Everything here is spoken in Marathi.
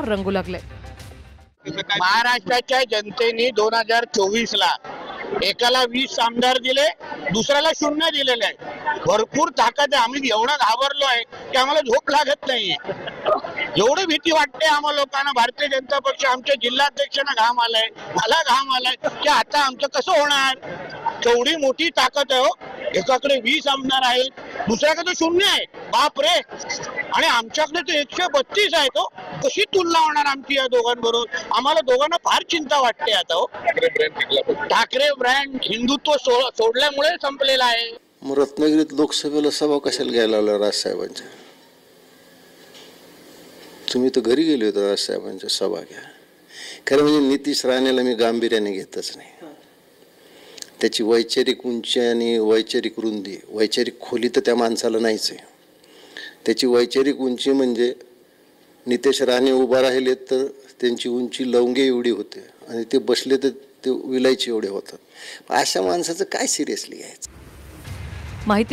रंगू लागले। महाराष्ट्राच्या जनतेने 2024 ला एकाला 20 आमदार दिले, दुसऱ्याला 0 दिलेले आहे। भरपूर ताकद आहे। आम्ही एवढा घाबरलो आहे की आम्हाला झोप लागत नाहीये। एवढी भीती वाटते आम्हाला लोकांना। भारतीय जनता पक्ष आमच्या जिल्हाध्यक्षांना घाम आलाय, मला घाम आलाय की आता आमचं कसं होणार। केवढी मोठी ताकद आहे हो। एकाकडे 20 आमदार आहेत, दुसऱ्याकडे 0 आहे। बाप रे। आणि आमच्याकडे तर 132 आहे। तो कशी तुलना होणार आमची या दोघांबरोबर। आम्हाला दोघांना फार चिंता वाटते आता हो। ठाकरे ब्रँड हिंदुत्व सोडल्यामुळे संपलेला आहे। मग रत्नागिरीत लोकसभेला सभा कशाला घ्यायला लावल्या राजसाहेबांच्या? तुम्ही तर घरी गेले होते राजसाहेबांच्या सभा घ्या। खरं म्हणजे नितीश राणेला मी गांभीर्याने घेतच नाही। त्याची वैचारिक उंची आणि वैचारिक रुंदी, वैचारिक खोली तर त्या माणसाला नाहीच आहे। त्याची वैचारिक उंची म्हणजे नितेश राणे उभा राहिले तर त्यांची उंची लवंगे एवढी होते आणि ते बसले तर ते विलायची एवढे होतात। अशा माणसाचं काय सिरियसली घ्यायचं? माहिती